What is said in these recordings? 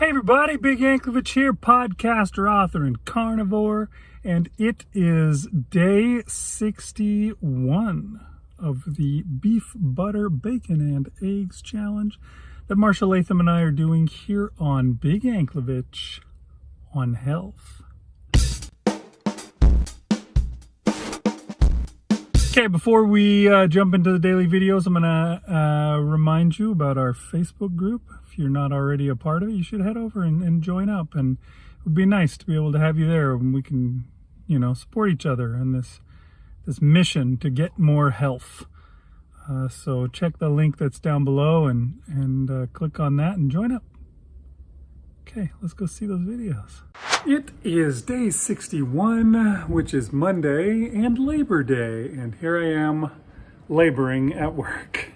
Hey everybody, Big Anklevich here, podcaster, author, and carnivore, and it is day 61 of the beef, butter, bacon, and eggs challenge that Marshall Latham and I are doing here on Big Anklevich on health. Okay, before we jump into the daily videos, I'm going to remind you about our Facebook group. If you're not already a part of it, you should head over and join up. And it would be nice to be able to have you there when we can, support each other in this mission to get more health. So check the link that's down below and click on that and join up. Okay, let's go see those videos. It is day 61, which is Monday and Labor Day, and here I am laboring at work.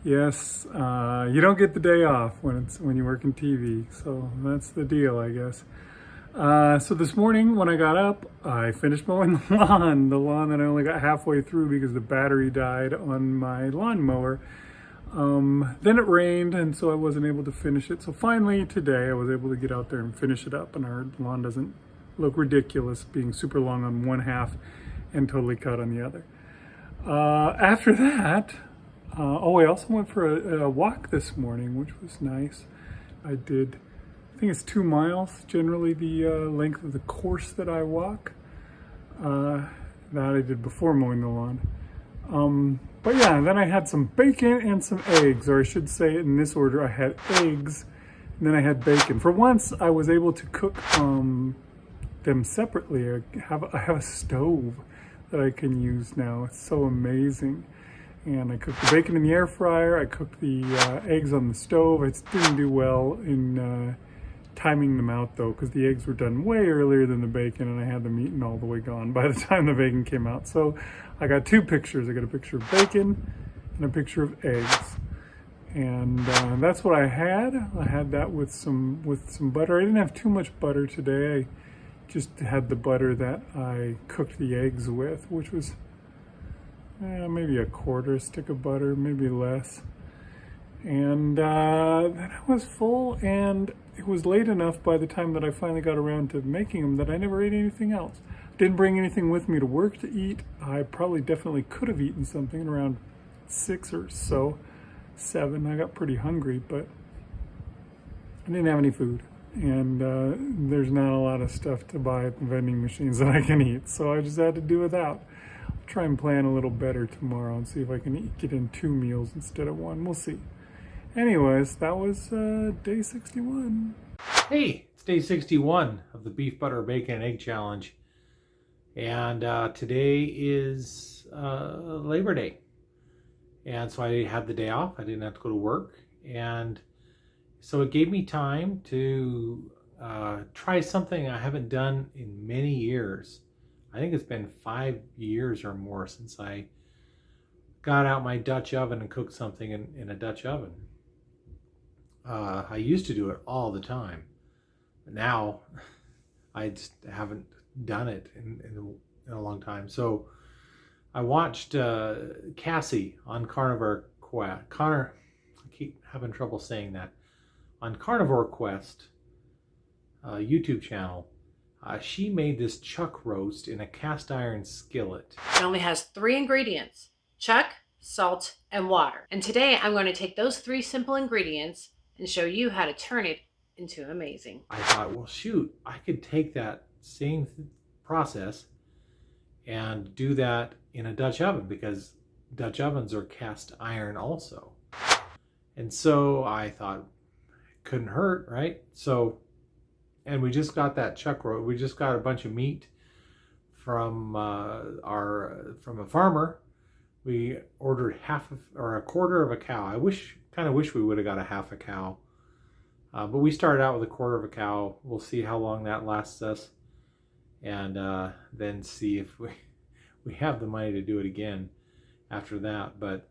Yes, you don't get the day off when you work in TV, so that's the deal, I guess. So this morning when I got up, I finished mowing the lawn that I only got halfway through because the battery died on my lawnmower. Then it rained, and so I wasn't able to finish it. So finally today I was able to get out there and finish it up, and our lawn doesn't look ridiculous being super long on one half and totally cut on the other. After that, I also went for a walk this morning, which was nice. I think it's 2 miles, generally the length of the course that I walk. That I did before mowing the lawn. But yeah, then I had some bacon and some eggs, or I should say in this order, I had eggs and then I had bacon. For once, I was able to cook them separately. I have a stove that I can use now. It's so amazing. And I cooked the bacon in the air fryer. I cooked the eggs on the stove. I didn't do well in timing them out though, because the eggs were done way earlier than the bacon, and I had them eaten all the way gone by the time the bacon came out. So I got 2 pictures. I got a picture of bacon and a picture of eggs, and that's what I had. I had that with some butter. I didn't have too much butter today. I just had the butter that I cooked the eggs with, which was maybe a quarter stick of butter, maybe less. And then I was full, and it was late enough by the time that I finally got around to making them that I never ate anything else. Didn't bring anything with me to work to eat. I definitely could have eaten something around 6 or so, 7. I got pretty hungry, but I didn't have any food. And there's not a lot of stuff to buy at the vending machines that I can eat, so I just had to do without. I'll try and plan a little better tomorrow and see if I can get in 2 meals instead of 1. We'll see. Anyways, that was day 61. Hey, it's day 61 of the Beef, Butter, Bacon, and Egg Challenge. And today is Labor Day. And so I had the day off. I didn't have to go to work. And so it gave me time to try something I haven't done in many years. I think it's been 5 years or more since I got out my Dutch oven and cooked something in a Dutch oven. I used to do it all the time, but now I just haven't done it in a long time. So I watched Cassie on Carnivore Quest. I keep having trouble saying that. On Carnivore Quest YouTube channel, she made this chuck roast in a cast iron skillet. It only has 3 ingredients: chuck, salt, and water. And today I'm going to take those 3 simple ingredients and show you how to turn it into amazing. I thought, well, shoot, I could take that same process and do that in a Dutch oven, because Dutch ovens are cast iron also. And so I thought, it couldn't hurt, right? So, and we just got that chuck roast. We just got a bunch of meat from from a farmer. We ordered a quarter of a cow. I kind of wish we would have got a half a cow. But we started out with a quarter of a cow. We'll see how long that lasts us, and then see if we have the money to do it again after that. But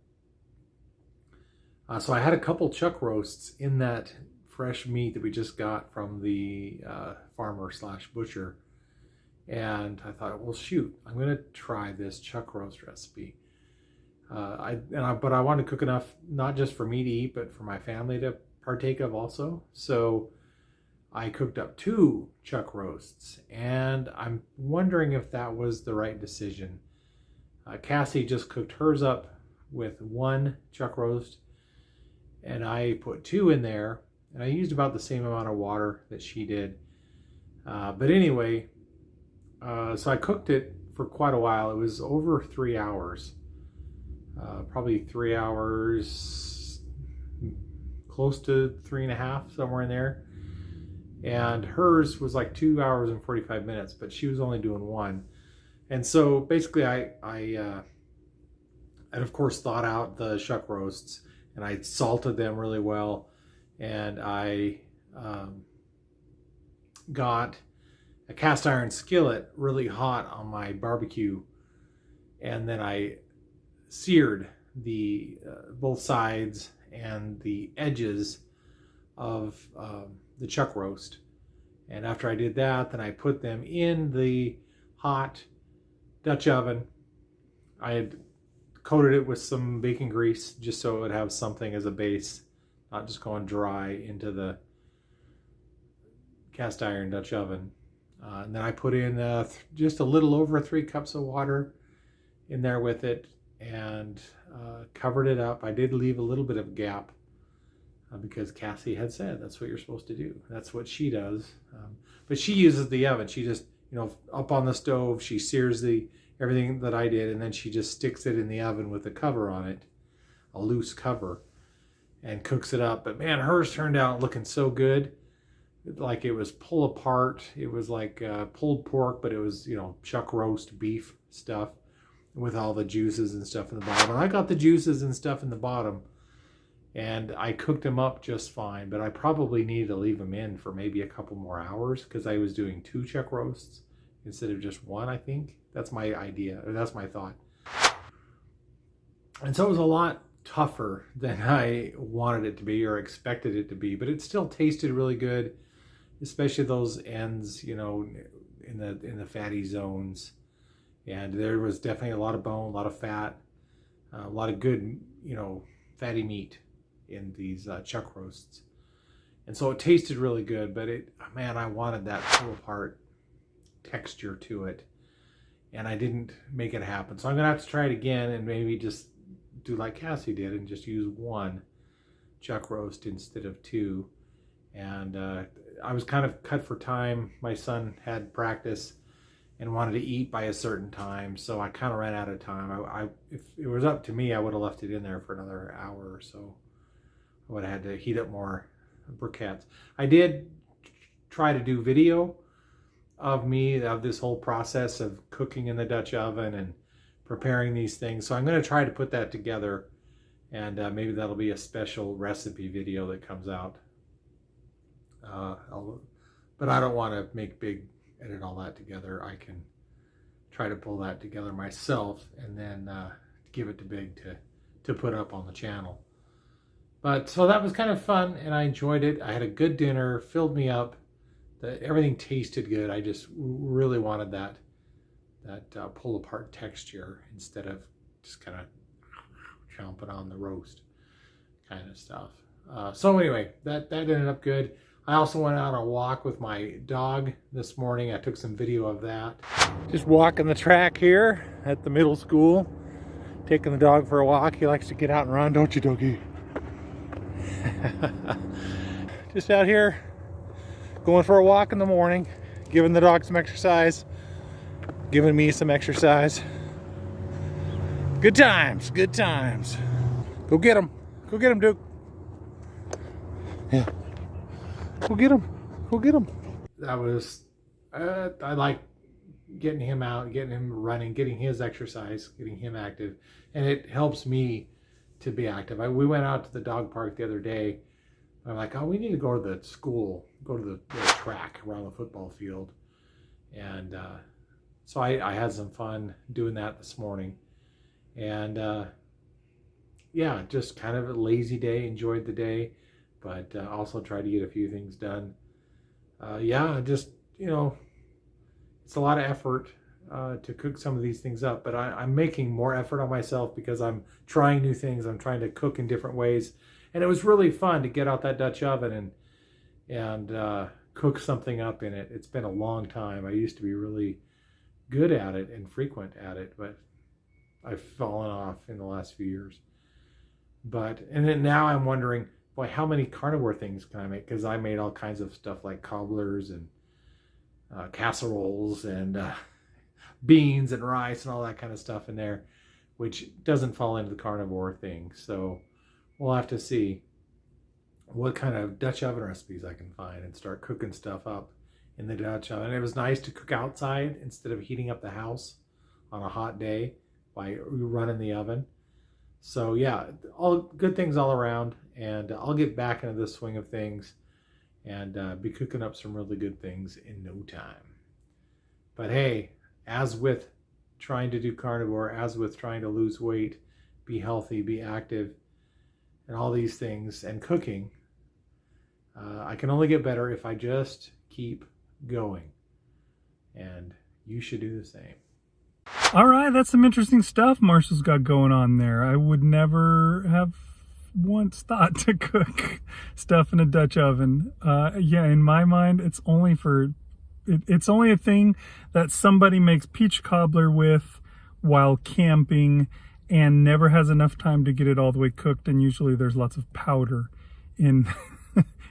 so I had a couple chuck roasts in that fresh meat that we just got from the farmer / butcher, and I thought, well, shoot, I'm going to try this chuck roast recipe. But I wanted to cook enough, not just for me to eat, but for my family to partake of also. So I cooked up 2 chuck roasts, and I'm wondering if that was the right decision. Cassie just cooked hers up with 1 chuck roast, and I put 2 in there, and I used about the same amount of water that she did. But anyway, so I cooked it for quite a while. It was over 3 hours, probably 3 hours, close to 3.5, somewhere in there. And hers was like 2 hours and 45 minutes, but she was only doing 1. And so basically I of course thawed out the shuck roasts, and I salted them really well, and I got a cast iron skillet really hot on my barbecue, and then I seared the both sides and the edges of the chuck roast. And after I did that, then I put them in the hot Dutch oven. I had coated it with some bacon grease just so it would have something as a base, not just going dry into the cast iron Dutch oven. And then I put in just a little over 3 cups of water in there with it, and covered it up. I did leave a little bit of a gap because Cassie had said that's what you're supposed to do. That's what she does. But she uses the oven. She just, up on the stove, she sears everything that I did, and then she just sticks it in the oven with a cover on it, a loose cover, and cooks it up. But man, hers turned out looking so good. Like it was pull apart. It was like pulled pork, but it was, chuck roast beef stuff with all the juices and stuff in the bottom. And I got the juices and stuff in the bottom, and I cooked them up just fine, but I probably needed to leave them in for maybe a couple more hours because I was doing 2 chuck roasts instead of just 1, I think. That's my idea, or that's my thought. And so it was a lot tougher than I wanted it to be or expected it to be, but it still tasted really good, especially those ends, in the fatty zones. And there was definitely a lot of bone, a lot of fat, a lot of good, fatty meat in these chuck roasts. And so it tasted really good, but I wanted that pull apart texture to it, and I didn't make it happen. So I'm gonna have to try it again and maybe just do like Cassie did and just use 1 chuck roast instead of 2. And I was kind of cut for time. My son had practice and wanted to eat by a certain time, so I kind of ran out of time. If it was up to me, I would have left it in there for another hour or so. I would have had to heat up more briquettes. I did try to do video of this whole process of cooking in the Dutch oven and preparing these things, so I'm going to try to put that together, and maybe that'll be a special recipe video that comes out. But I don't want to edit all that together. I can try to pull that together myself and then give it to Big to put up on the channel. But so that was kind of fun, and I enjoyed it. I had a good dinner, filled me up. Everything tasted good. I just really wanted that pull apart texture instead of just kind of chomping on the roast kind of stuff. So anyway, that ended up good. I also went out on a walk with my dog this morning. I took some video of that. Just walking the track here at the middle school, taking the dog for a walk. He likes to get out and run, don't you, doggy? Just out here going for a walk in the morning, giving the dog some exercise, giving me some exercise. Good times, good times. Go get him. Go get him, Duke. Yeah. Go get him. Go get him. That was, I like getting him out, getting him running, getting his exercise, getting him active. And it helps me to be active. We went out to the dog park the other day. I'm like, oh, we need to go to the school, go to the track around the football field. And so I had some fun doing that this morning. And yeah, just kind of a lazy day, enjoyed the day, but also tried to get a few things done. Yeah, just, it's a lot of effort to cook some of these things up, but I'm making more effort on myself because I'm trying new things. I'm trying to cook in different ways. And it was really fun to get out that Dutch oven and cook something up in it. It's been a long time. I used to be really good at it and frequent at it, but I've fallen off in the last few years. And then now I'm wondering, boy, how many carnivore things can I make? Because I made all kinds of stuff like cobblers and casseroles and beans and rice and all that kind of stuff in there, which doesn't fall into the carnivore thing. So we'll have to see what kind of Dutch oven recipes I can find and start cooking stuff up in the Dutch oven. And it was nice to cook outside instead of heating up the house on a hot day by running the oven. So yeah, all good things all around, and I'll get back into the swing of things and be cooking up some really good things in no time. But hey, as with trying to do carnivore, as with trying to lose weight, be healthy, be active, and all these things, and cooking, I can only get better if I just keep going. And you should do the same. All right, that's some interesting stuff Marshall's got going on there. I would never have once thought to cook stuff in a Dutch oven. Yeah, in my mind, it's only a thing that somebody makes peach cobbler with while camping and never has enough time to get it all the way cooked, and usually there's lots of powder in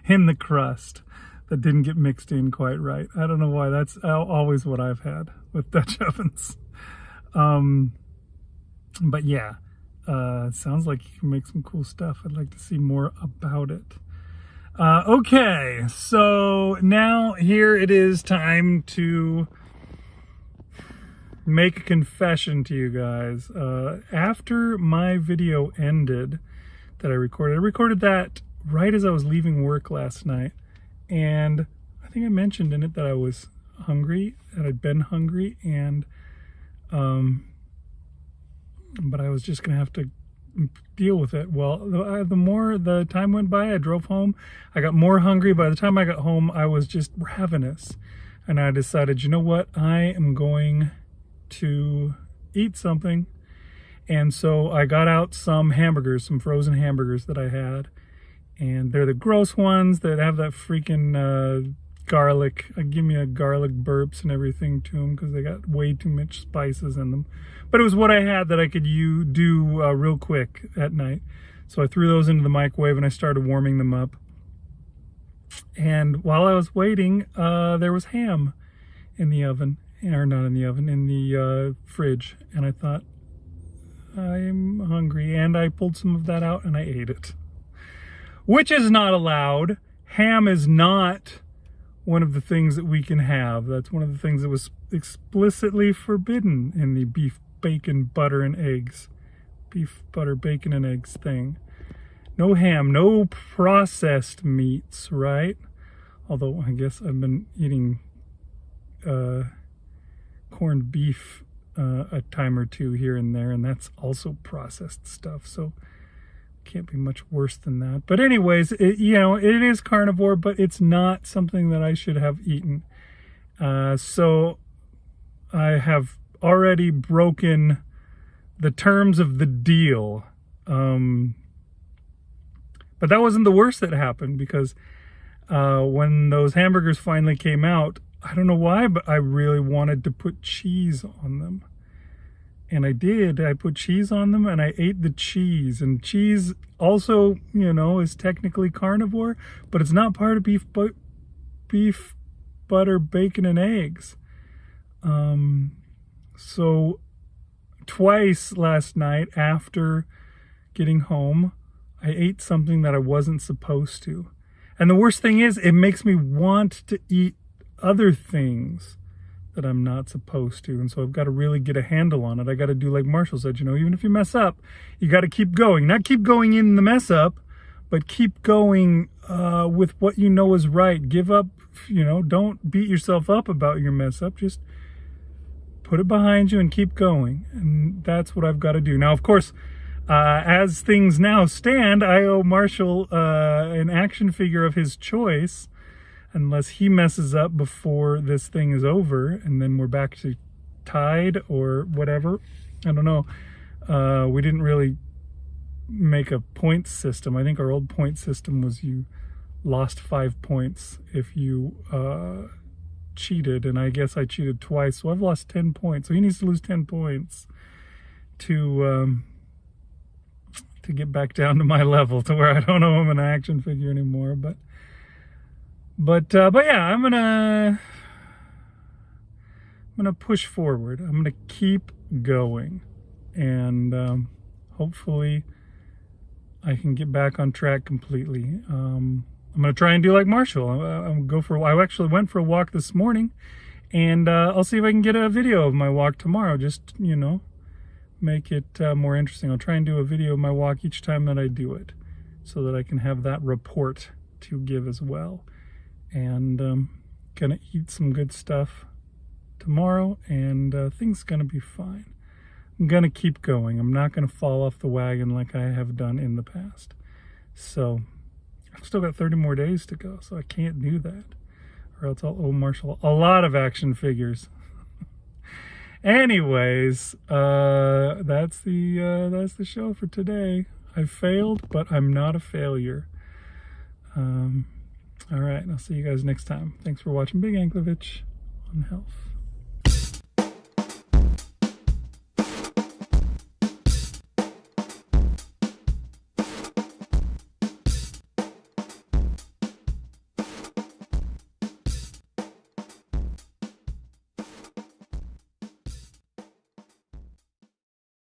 in the crust that didn't get mixed in quite right. I don't know why. That's always what I've had with Dutch ovens. But yeah, it sounds like you can make some cool stuff. I'd like to see more about it. Okay, so now here it is time to make a confession to you guys. After my video ended that I recorded that right as I was leaving work last night, and I think I mentioned in it that I was hungry, that I'd been hungry, and but I was just gonna have to deal with it. Well, the more the time went by, I drove home, I got more hungry. By the time I got home, I was just ravenous, and I decided, you know what, I am going to eat something. And so I got out some hamburgers, some frozen hamburgers that I had, and they're the gross ones that have that freaking garlic. Give me a garlic burps and everything to them because they got way too much spices in them. But it was what I had that I could do real quick at night. So I threw those into the microwave and I started warming them up. And while I was waiting, there was ham in the oven, or not in the oven, in the fridge. And I thought, I'm hungry, and I pulled some of that out and I ate it. Which is not allowed. Ham is not one of the things that we can have. That's one of the things that was explicitly forbidden in the beef, bacon, butter, and eggs. Beef, butter, bacon, and eggs thing. No ham, no processed meats, right? Although I guess I've been eating corned beef a time or two here and there, and that's also processed stuff, so can't be much worse than that. But anyways, it is carnivore, but it's not something that I should have eaten. So I have already broken the terms of the deal. But that wasn't the worst that happened, because when those hamburgers finally came out, I don't know why, but I really wanted to put cheese on them. And I did. I put cheese on them and I ate the cheese. And cheese also, is technically carnivore, but it's not part of beef, butter, bacon, and eggs. So twice last night after getting home, I ate something that I wasn't supposed to. And the worst thing is, it makes me want to eat other things that I'm not supposed to. And so I've got to really get a handle on it. I got to do like Marshall said, even if you mess up, you got to keep going. Not keep going in the mess up, but keep going with what you know is right. Give up, don't beat yourself up about your mess up. Just put it behind you and keep going. And that's what I've got to do. Now, of course, as things now stand, I owe Marshall an action figure of his choice, unless he messes up before this thing is over, and then we're back to tied or whatever. I don't know. We didn't really make a point system. I think our old point system was you lost 5 points if you cheated, and I guess I cheated twice, so I've lost 10 points. So he needs to lose 10 points to get back down to my level, to where I don't owe him an action figure anymore. But yeah, I'm gonna push forward. I'm gonna keep going, and hopefully I can get back on track completely. I'm gonna try and do like Marshall. I actually went for a walk this morning, and I'll see if I can get a video of my walk tomorrow. Just, you know, make it more interesting. I'll try and do a video of my walk each time that I do it, so that I can have that report to give as well. And gonna eat some good stuff tomorrow, and things gonna be fine. I'm gonna keep going. I'm not gonna fall off the wagon like I have done in the past. So I've still got 30 more days to go, so I can't do that, or else I'll owe Marshall a lot of action figures. Anyways, that's the show for today. I failed, but I'm not a failure. All right, I'll see you guys next time. Thanks for watching Big Anklovich on health.